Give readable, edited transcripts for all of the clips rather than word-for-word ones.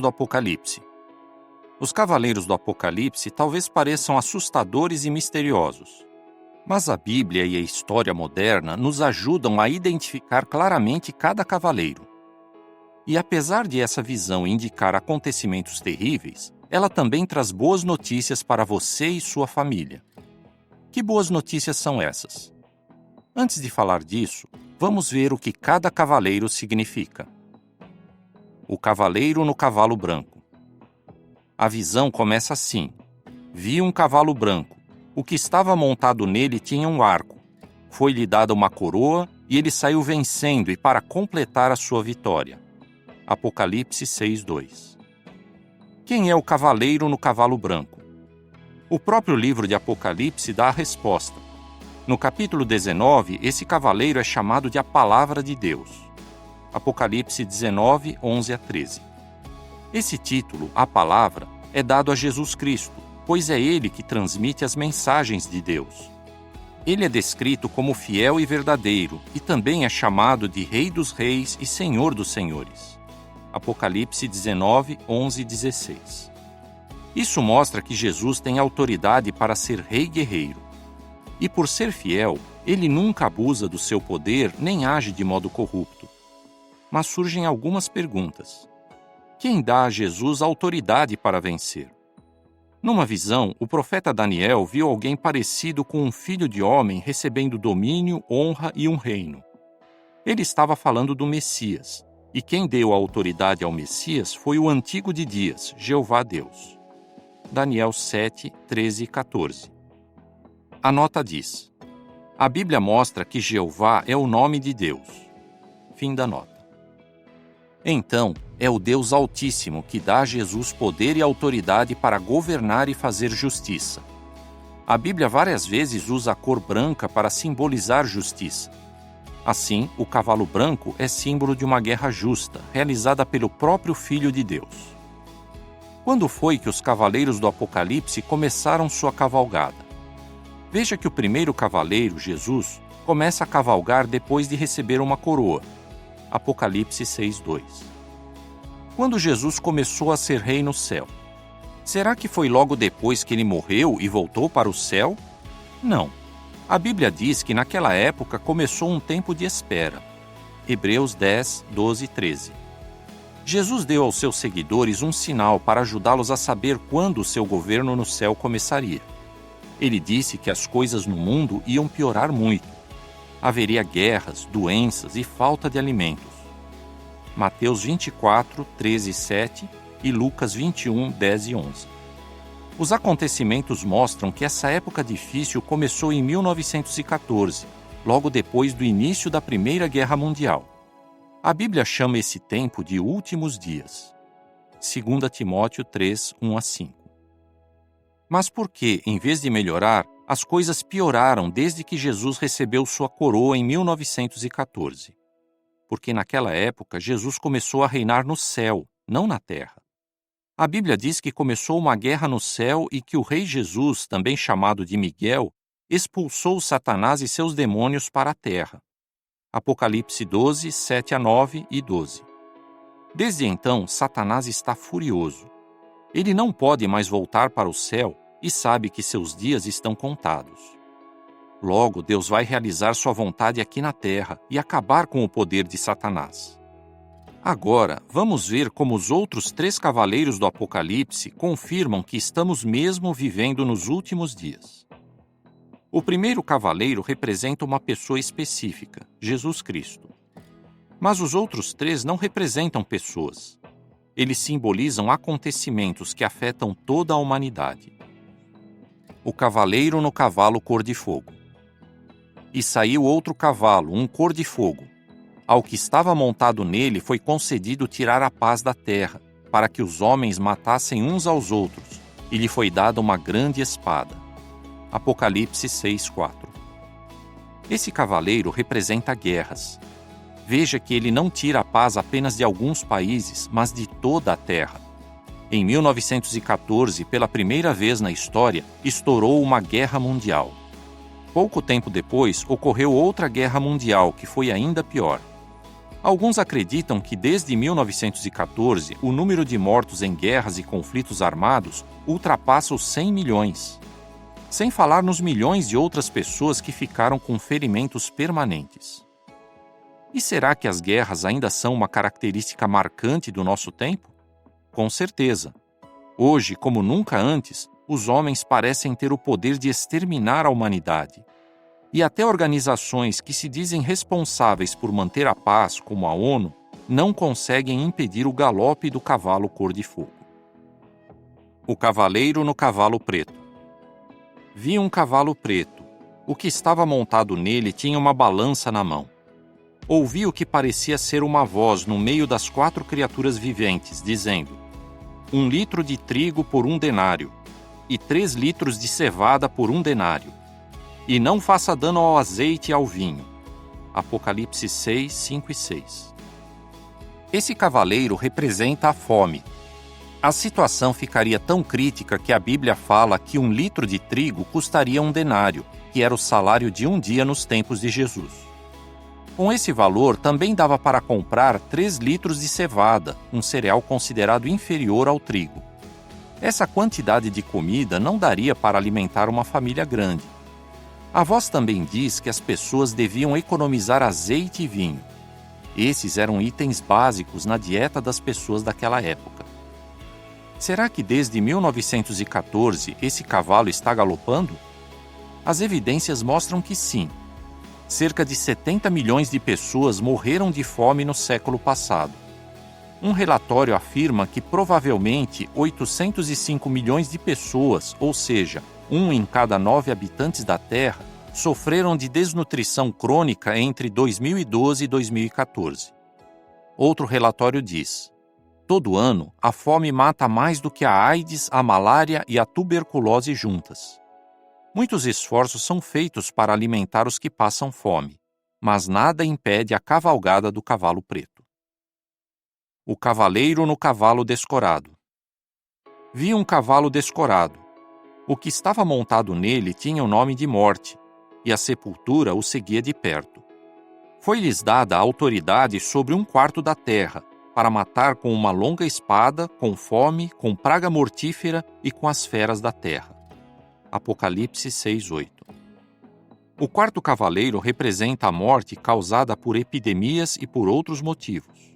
do Apocalipse. Os cavaleiros do Apocalipse talvez pareçam assustadores e misteriosos, mas a Bíblia e a história moderna nos ajudam a identificar claramente cada cavaleiro. E apesar de essa visão indicar acontecimentos terríveis, ela também traz boas notícias para você e sua família. Que boas notícias são essas? Antes de falar disso, vamos ver o que cada cavaleiro significa. O cavaleiro no cavalo branco. A visão começa assim: vi um cavalo branco. O que estava montado nele tinha um arco. Foi-lhe dada uma coroa e ele saiu vencendo e para completar a sua vitória. Apocalipse 6:2. Quem é o cavaleiro no cavalo branco? O próprio livro de Apocalipse dá a resposta. No capítulo 19, esse cavaleiro é chamado de a Palavra de Deus. Apocalipse 19, 11-13. Esse título, a Palavra, é dado a Jesus Cristo, pois é Ele que transmite as mensagens de Deus. Ele é descrito como fiel e verdadeiro, e também é chamado de Rei dos Reis e Senhor dos Senhores. Apocalipse 19, 11-16. Isso mostra que Jesus tem autoridade para ser Rei Guerreiro. E por ser fiel, ele nunca abusa do seu poder nem age de modo corrupto. Mas surgem algumas perguntas. Quem dá a Jesus autoridade para vencer? Numa visão, o profeta Daniel viu alguém parecido com um filho de homem recebendo domínio, honra e um reino. Ele estava falando do Messias, e quem deu a autoridade ao Messias foi o Antigo de Dias, Jeová Deus. Daniel 7, 13 e 14. A nota diz: a Bíblia mostra que Jeová é o nome de Deus. Fim da nota. Então, é o Deus Altíssimo que dá a Jesus poder e autoridade para governar e fazer justiça. A Bíblia várias vezes usa a cor branca para simbolizar justiça. Assim, o cavalo branco é símbolo de uma guerra justa, realizada pelo próprio Filho de Deus. Quando foi que os cavaleiros do Apocalipse começaram sua cavalgada? Veja que o primeiro cavaleiro, Jesus, começa a cavalgar depois de receber uma coroa. Apocalipse 6:2. Quando Jesus começou a ser rei no céu? Será que foi logo depois que ele morreu e voltou para o céu? Não. A Bíblia diz que naquela época começou um tempo de espera. Hebreus 10, 12 e 13. Jesus deu aos seus seguidores um sinal para ajudá-los a saber quando o seu governo no céu começaria. Ele disse que as coisas no mundo iam piorar muito. Haveria guerras, doenças e falta de alimentos. Mateus 24, 13 e 7 e Lucas 21, 10 e 11. Os acontecimentos mostram que essa época difícil começou em 1914, logo depois do início da Primeira Guerra Mundial. A Bíblia chama esse tempo de últimos dias. 2 Timóteo 3, 1 a 5. Mas por que, em vez de melhorar, as coisas pioraram desde que Jesus recebeu sua coroa em 1914? Porque naquela época Jesus começou a reinar no céu, não na terra. A Bíblia diz que começou uma guerra no céu e que o rei Jesus, também chamado de Miguel, expulsou Satanás e seus demônios para a terra. Apocalipse 12, 7 a 9 e 12. Desde então, Satanás está furioso. Ele não pode mais voltar para o céu e sabe que seus dias estão contados. Logo, Deus vai realizar sua vontade aqui na terra e acabar com o poder de Satanás. Agora, vamos ver como os outros 3 cavaleiros do Apocalipse confirmam que estamos mesmo vivendo nos últimos dias. O primeiro cavaleiro representa uma pessoa específica, Jesus Cristo. Mas os outros 3 não representam pessoas. Eles simbolizam acontecimentos que afetam toda a humanidade. O cavaleiro no cavalo cor de fogo. E saiu outro cavalo, um cor de fogo. Ao que estava montado nele foi concedido tirar a paz da terra, para que os homens matassem uns aos outros, e lhe foi dada uma grande espada. Apocalipse 6:4. Esse cavaleiro representa guerras. Veja que ele não tira a paz apenas de alguns países, mas de toda a terra. Em 1914, pela primeira vez na história, estourou uma guerra mundial. Pouco tempo depois, ocorreu outra guerra mundial, que foi ainda pior. Alguns acreditam que desde 1914 o número de mortos em guerras e conflitos armados ultrapassa os 100 milhões. Sem falar nos milhões de outras pessoas que ficaram com ferimentos permanentes. E será que as guerras ainda são uma característica marcante do nosso tempo? Com certeza. Hoje, como nunca antes, os homens parecem ter o poder de exterminar a humanidade. E até organizações que se dizem responsáveis por manter a paz, como a ONU, não conseguem impedir o galope do cavalo cor-de-fogo. O cavaleiro no cavalo preto. Vi um cavalo preto. O que estava montado nele tinha uma balança na mão. Ouvi o que parecia ser uma voz no meio das 4 criaturas viventes, dizendo: 1 litro de trigo por 1 denário, e 3 litros de cevada por 1 denário. E não faça dano ao azeite e ao vinho. Apocalipse 6, 5 e 6. Esse cavaleiro representa a fome. A situação ficaria tão crítica que a Bíblia fala que 1 litro de trigo custaria 1 denário, que era o salário de um dia nos tempos de Jesus. Com esse valor, também dava para comprar 3 litros de cevada, um cereal considerado inferior ao trigo. Essa quantidade de comida não daria para alimentar uma família grande. A voz também diz que as pessoas deviam economizar azeite e vinho. Esses eram itens básicos na dieta das pessoas daquela época. Será que desde 1914 esse cavalo está galopando? As evidências mostram que sim. Cerca de 70 milhões de pessoas morreram de fome no século passado. Um relatório afirma que provavelmente 805 milhões de pessoas, ou seja, 1 em cada 9 habitantes da Terra, sofreram de desnutrição crônica entre 2012 e 2014. Outro relatório diz: todo ano, a fome mata mais do que a AIDS, a malária e a tuberculose juntas. Muitos esforços são feitos para alimentar os que passam fome, mas nada impede a cavalgada do cavalo preto. O cavaleiro no cavalo descorado. Vi um cavalo descorado. O que estava montado nele tinha o nome de Morte, e a sepultura o seguia de perto. Foi-lhes dada a autoridade sobre 1/4 da terra, para matar com uma longa espada, com fome, com praga mortífera e com as feras da terra. Apocalipse 6:8. O 4º cavaleiro representa a morte causada por epidemias e por outros motivos.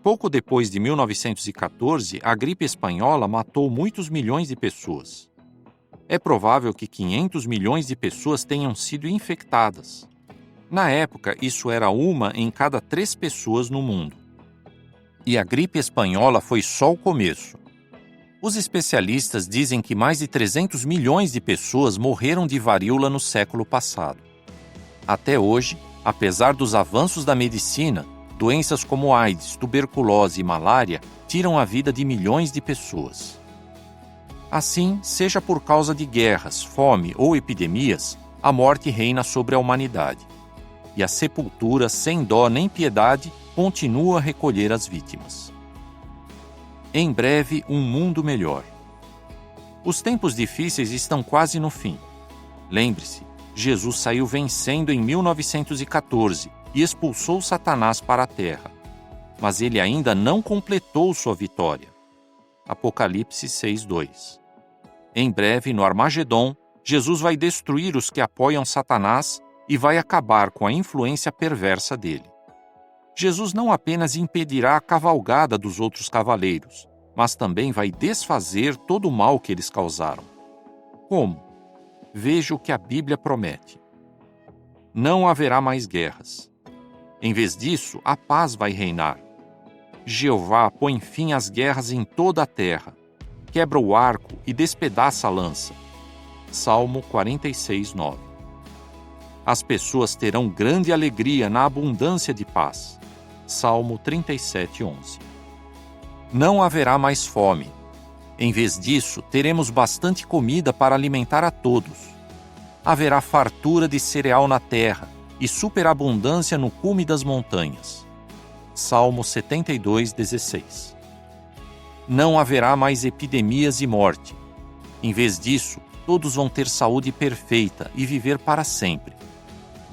Pouco depois de 1914, a gripe espanhola matou muitos milhões de pessoas. É provável que 500 milhões de pessoas tenham sido infectadas. Na época, isso era 1 em cada 3 pessoas no mundo. E a gripe espanhola foi só o começo. Os especialistas dizem que mais de 300 milhões de pessoas morreram de varíola no século passado. Até hoje, apesar dos avanços da medicina, doenças como AIDS, tuberculose e malária tiram a vida de milhões de pessoas. Assim, seja por causa de guerras, fome ou epidemias, a morte reina sobre a humanidade. E a sepultura, sem dó nem piedade, continua a recolher as vítimas. Em breve, um mundo melhor. Os tempos difíceis estão quase no fim. Lembre-se, Jesus saiu vencendo em 1914 e expulsou Satanás para a terra. Mas ele ainda não completou sua vitória. Apocalipse 6:2. Em breve, no Armagedon, Jesus vai destruir os que apoiam Satanás e vai acabar com a influência perversa dele. Jesus não apenas impedirá a cavalgada dos outros cavaleiros, mas também vai desfazer todo o mal que eles causaram. Como? Veja o que a Bíblia promete. Não haverá mais guerras. Em vez disso, a paz vai reinar. Jeová põe fim às guerras em toda a terra, quebra o arco e despedaça a lança. Salmo 46:9. As pessoas terão grande alegria na abundância de paz. Salmo 37:11. Não haverá mais fome. Em vez disso, teremos bastante comida para alimentar a todos. Haverá fartura de cereal na terra e superabundância no cume das montanhas. Salmo 72:16. Não haverá mais epidemias e morte. Em vez disso, todos vão ter saúde perfeita e viver para sempre.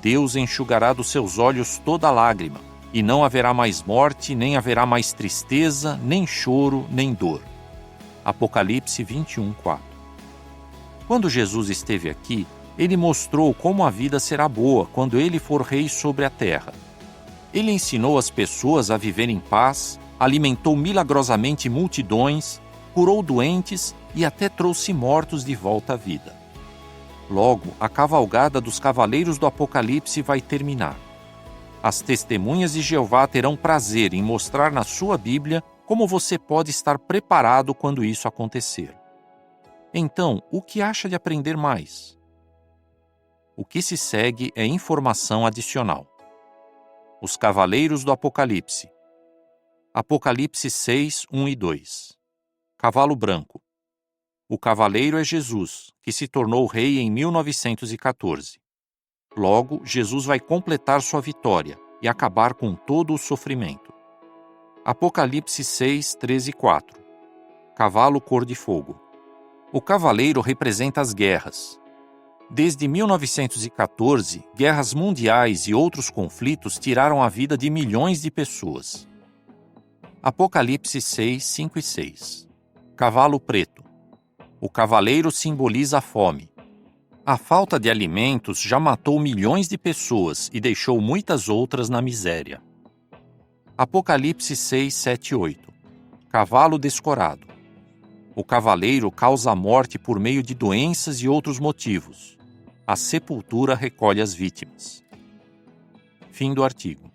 Deus enxugará dos seus olhos toda lágrima, e não haverá mais morte, nem haverá mais tristeza, nem choro, nem dor. Apocalipse 21:4. Quando Jesus esteve aqui, ele mostrou como a vida será boa quando ele for rei sobre a terra. Ele ensinou as pessoas a viver em paz, alimentou milagrosamente multidões, curou doentes e até trouxe mortos de volta à vida. Logo, a cavalgada dos cavaleiros do Apocalipse vai terminar. As testemunhas de Jeová terão prazer em mostrar na sua Bíblia como você pode estar preparado quando isso acontecer. Então, o que acha de aprender mais? O que se segue é informação adicional. Os Cavaleiros do Apocalipse. Apocalipse 6, 1 e 2. Cavalo branco. O cavaleiro é Jesus, que se tornou rei em 1914. Logo, Jesus vai completar sua vitória e acabar com todo o sofrimento. Apocalipse 6, 13 e 4. Cavalo cor de fogo. O cavaleiro representa as guerras. Desde 1914, guerras mundiais e outros conflitos tiraram a vida de milhões de pessoas. Apocalipse 6, 5 e 6. Cavalo preto. O cavaleiro simboliza a fome. A falta de alimentos já matou milhões de pessoas e deixou muitas outras na miséria. Apocalipse 6, 7 e 8. Cavalo descorado. O cavaleiro causa a morte por meio de doenças e outros motivos. A sepultura recolhe as vítimas. Fim do artigo.